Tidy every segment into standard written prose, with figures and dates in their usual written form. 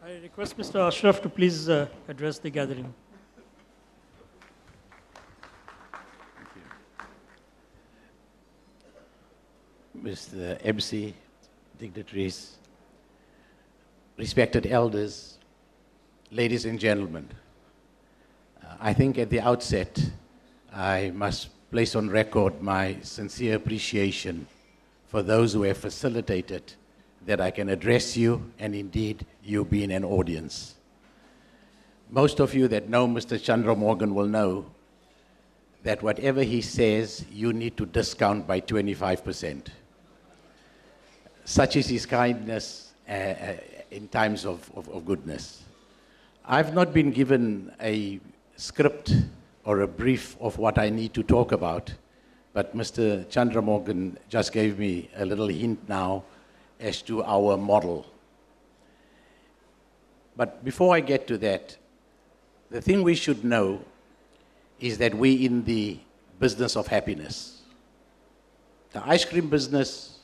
I request Mr. Ashraf to please address the gathering. Mr. MC, dignitaries, respected elders, ladies and gentlemen, I think at the outset, I must place on record my sincere appreciation for those who have facilitated that I can address you, and indeed, you being an audience. Most of you that know Mr. Chandramogan will know that whatever he says, you need to discount by 25%. Such is his kindness in times of goodness. I've not been given a script or a brief of what I need to talk about, but Mr. Chandramogan just gave me a little hint now as to our model. But before I get to that, the thing we should know is that we're in the business of happiness. The ice cream business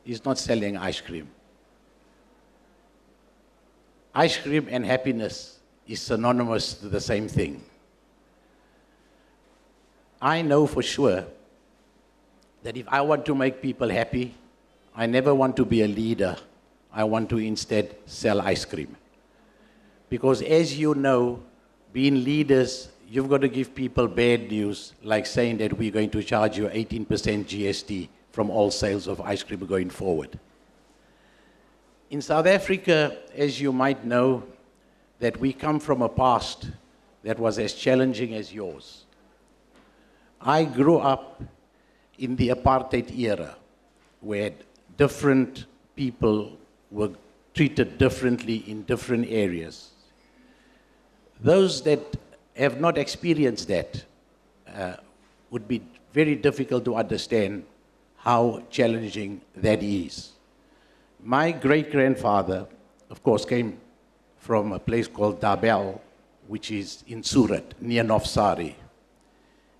is not selling ice cream. Ice cream and happiness is synonymous to the same thing. I know for sure that if I want to make people happy, I never want to be a leader. I want to instead sell ice cream. Because as you know, being leaders, you've got to give people bad news, like saying that we're going to charge you 18% GST from all sales of ice cream going forward. In South Africa, as you might know, that we come from a past that was as challenging as yours. I grew up in the apartheid era, where different people were treated differently in different areas. Those that have not experienced that would be very difficult to understand how challenging that is. My great-grandfather, of course, came from a place called Dabel, which is in Surat, near Navsari.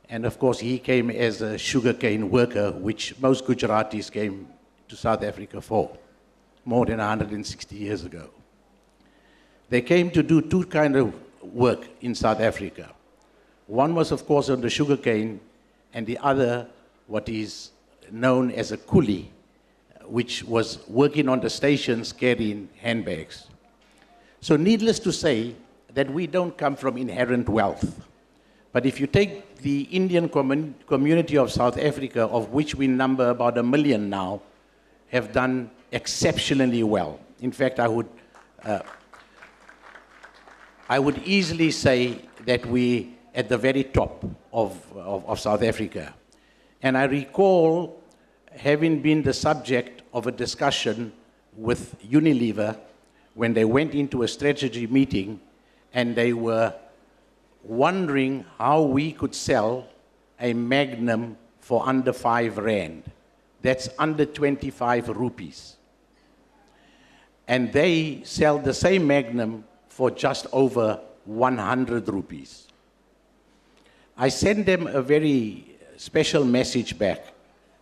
And of course, he came as a sugarcane worker, which most Gujaratis came to South Africa for, more than 160 years ago. They came to do two kinds of work in South Africa. One was, of course, on the sugarcane, and the other, what is known as a coolie, which was working on the stations carrying handbags. So needless to say that we don't come from inherent wealth. But if you take the Indian community of South Africa, of which we number about 1 million now, have done exceptionally well. In fact, I would easily say that we at the very top of South Africa. And I recall having been the subject of a discussion with Unilever when they went into a strategy meeting and they were wondering how we could sell a Magnum for under 5 Rand. That's under 25 rupees. And they sell the same Magnum for just over 100 rupees. I sent them a very special message back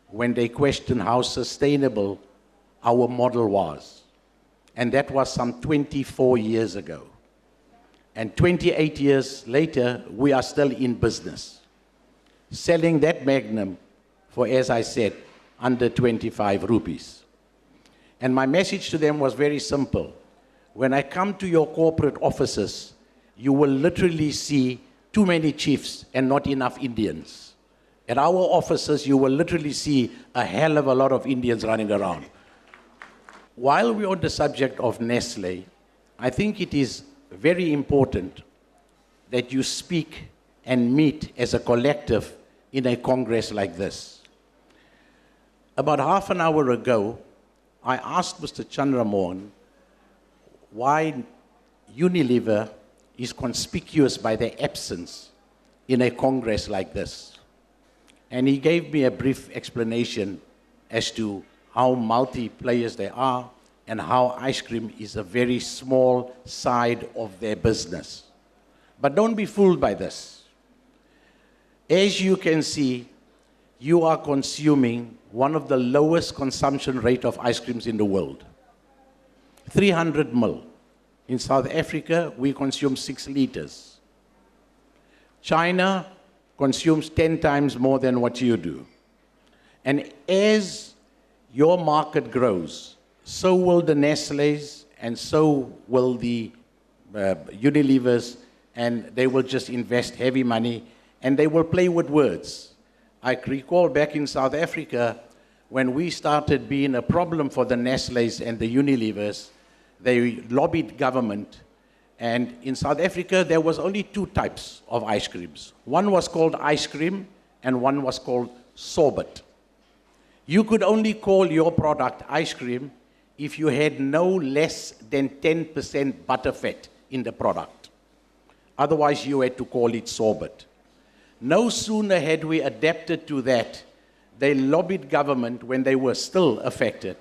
when they questioned how sustainable our model was. And that was some 24 years ago. And 28 years later, we are still in business, selling that Magnum for, as I said, under 25 rupees. And my message to them was very simple. When I come to your corporate offices, you will literally see too many chiefs and not enough Indians. At our offices, you will literally see a hell of a lot of Indians running around. While we're on the subject of Nestle, I think it is very important that you speak and meet as a collective in a congress like this. About half an hour ago, I asked Mr. Chandramogan why Unilever is conspicuous by their absence in a congress like this. And he gave me a brief explanation as to how multi-players they are and how ice cream is a very small side of their business. But don't be fooled by this. As you can see, you are consuming one of the lowest consumption rate of ice creams in the world. 300 ml. In South Africa, we consume 6 liters. China consumes 10 times more than what you do. And as your market grows, so will the Nestle's and so will the Unilevers, and they will just invest heavy money and they will play with words. I recall back in South Africa, when we started being a problem for the Nestle's and the Unilevers, they lobbied government. And in South Africa, there was only 2 types of ice creams. One was called ice cream, and one was called sorbet. You could only call your product ice cream if you had no less than 10% butterfat in the product. Otherwise, you had to call it sorbet. No sooner had we adapted to that, they lobbied government when they were still affected,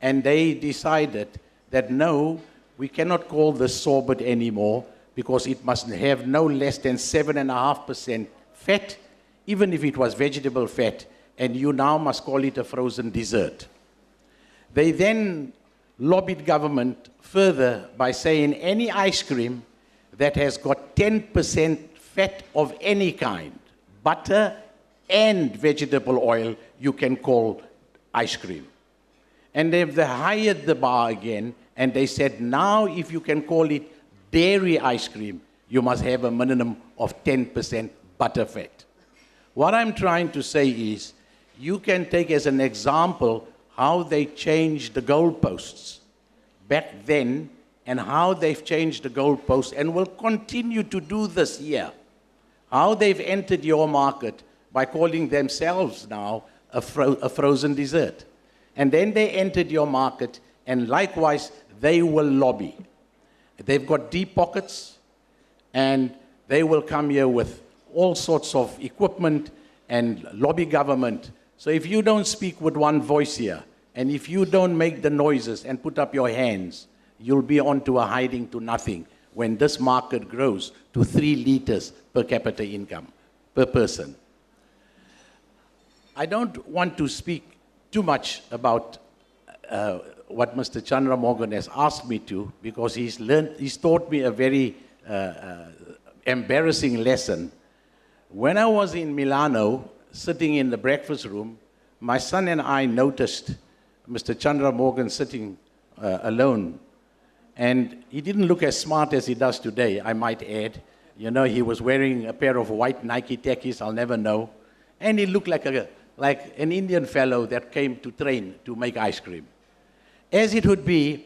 and they decided that no, we cannot call this sorbet anymore because it must have no less than 7.5% fat, even if it was vegetable fat, and you now must call it a frozen dessert. They then lobbied government further by saying any ice cream that has got 10% fat of any kind, butter and vegetable oil, you can call ice cream. And they hired the bar again, and they said, now if you can call it dairy ice cream, you must have a minimum of 10% butterfat. What I'm trying to say is, you can take as an example how they changed the goalposts back then and how they've changed the goalposts and will continue to do this here. How they've entered your market by calling themselves now a frozen dessert. And then they entered your market, and likewise, they will lobby. They've got deep pockets, and they will come here with all sorts of equipment and lobby government. So if you don't speak with one voice here, and if you don't make the noises and put up your hands, you'll be on to a hiding to nothing when this market grows to 3 liters per capita income per person. I don't want to speak too much about what Mr. Chandramogan has asked me to, because he's taught me a very embarrassing lesson. When I was in Milano, sitting in the breakfast room, my son and I noticed Mr. Chandramogan sitting alone. And he didn't look as smart as he does today, I might add. You know, he was wearing a pair of white Nike Tekis, I'll never know. And he looked like an Indian fellow that came to train to make ice cream. As it would be,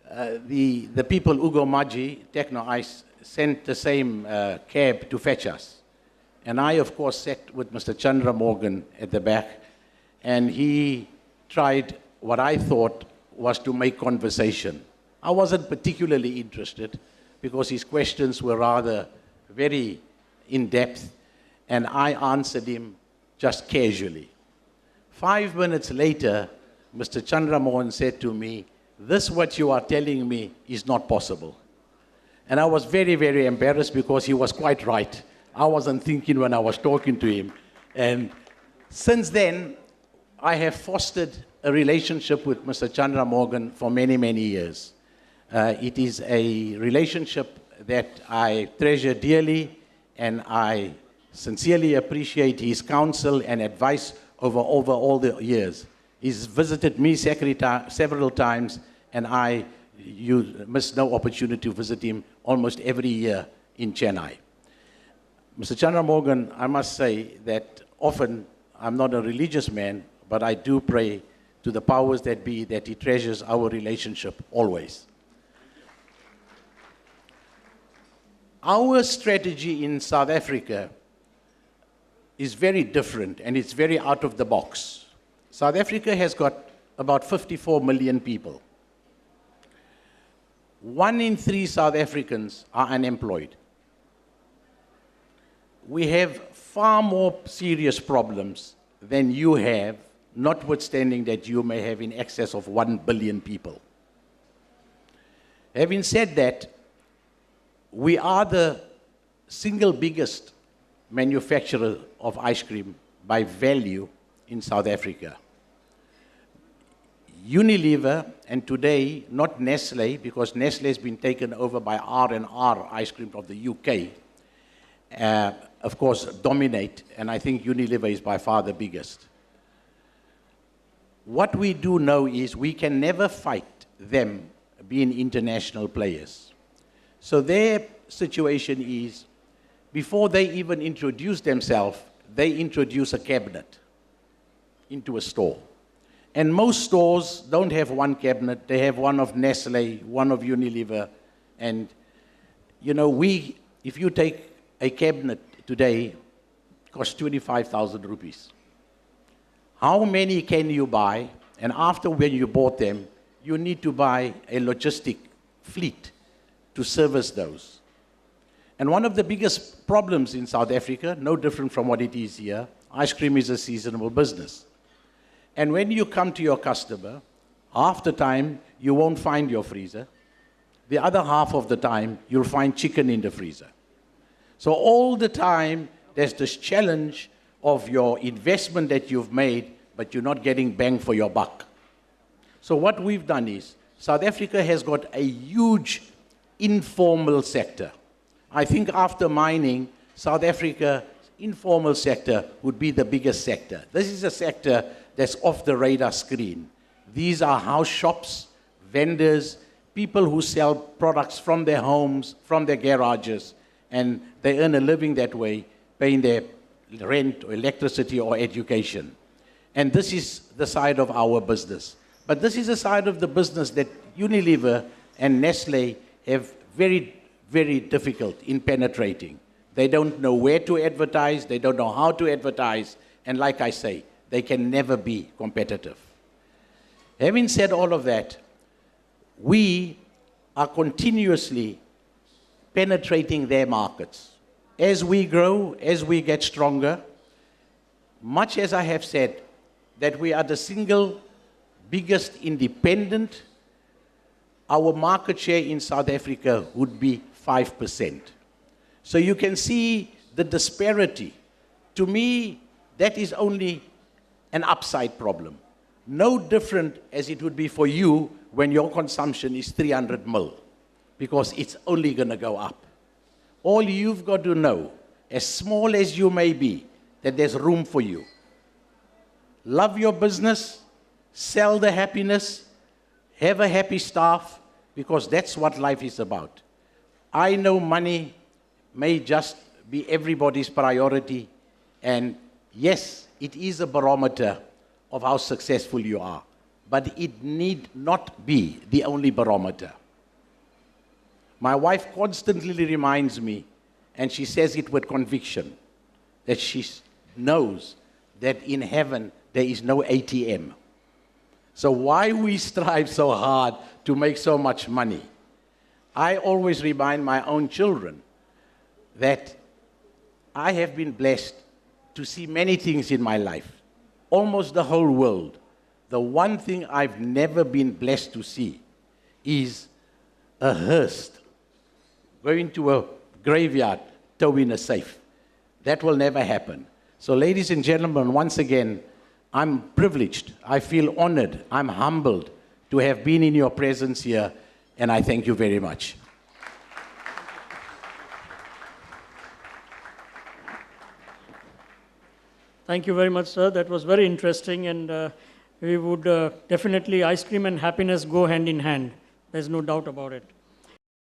the people, Ugo Maggi, Techno Ice, sent the same cab to fetch us. And I, of course, sat with Mr. Chandramogan at the back, and he tried what I thought was to make conversation. I wasn't particularly interested because his questions were rather very in-depth, and I answered him just casually. 5 minutes later, Mr. Chandramohan said to me, "This what you are telling me is not possible." And I was very, very embarrassed because he was quite right. I wasn't thinking when I was talking to him. And since then, I have fostered a relationship with Mr. Chandramogan for many, many years. It is a relationship that I treasure dearly, and I sincerely appreciate his counsel and advice over all the years. He's visited me several times, and you miss no opportunity to visit him almost every year in Chennai. Mr. Chandramogan, I must say that often I'm not a religious man, but I do pray to the powers that be that he treasures our relationship always. Our strategy in South Africa is very different, and it's very out of the box. South Africa has got about 54 million people. 1 in 3 South Africans are unemployed. We have far more serious problems than you have, notwithstanding that you may have in excess of 1 billion people. Having said that, we are the single biggest manufacturer of ice cream by value in South Africa. Unilever, and today, not Nestle, because Nestle has been taken over by R&R Ice Cream of the UK, of course, dominate, and I think Unilever is by far the biggest. What we do know is we can never fight them being international players. So their situation is, before they even introduce themselves, they introduce a cabinet into a store. And most stores don't have one cabinet. They have one of Nestle, one of Unilever. And, you know, if you take a cabinet today, it costs 25,000 rupees. How many can you buy? And after when you bought them, you need to buy a logistic fleet to service those. And one of the biggest problems in South Africa, no different from what it is here, ice cream is a seasonal business. And when you come to your customer, half the time you won't find your freezer. The other half of the time, you'll find chicken in the freezer. So all the time, there's this challenge of your investment that you've made, but you're not getting bang for your buck. So what we've done is, South Africa has got a huge informal sector. I think after mining, South Africa's informal sector would be the biggest sector. This is a sector that's off the radar screen. These are house shops, vendors, people who sell products from their homes, from their garages, and they earn a living that way, paying their rent or electricity or education. And this is the side of our business. But this is a side of the business that Unilever and Nestle have very, very difficult in penetrating. They don't know where to advertise, they don't know how to advertise, and like I say, they can never be competitive. Having said all of that, we are continuously penetrating their markets. As we grow, as we get stronger, much as I have said that we are the single biggest independent, our market share in South Africa would be 5%. So you can see the disparity. To me, that is only an upside problem. No different as it would be for you when your consumption is 300 mil, because it's only going to go up. All you've got to know, as small as you may be, that there's room for you. Love your business, sell the happiness, have a happy staff, because that's what life is about. I know money may just be everybody's priority, and yes, it is a barometer of how successful you are, but it need not be the only barometer. My wife constantly reminds me, and she says it with conviction, that she knows that in heaven there is no ATM. So why we strive so hard to make so much money? I always remind my own children that I have been blessed to see many things in my life, almost the whole world. The one thing I've never been blessed to see is a hearse going to a graveyard, towing a safe. That will never happen. So ladies and gentlemen, once again, I'm privileged, I feel honored, I'm humbled to have been in your presence here, and I thank you very much. Thank you very much, sir. That was very interesting, and we would definitely, ice cream and happiness go hand in hand. There's no doubt about it.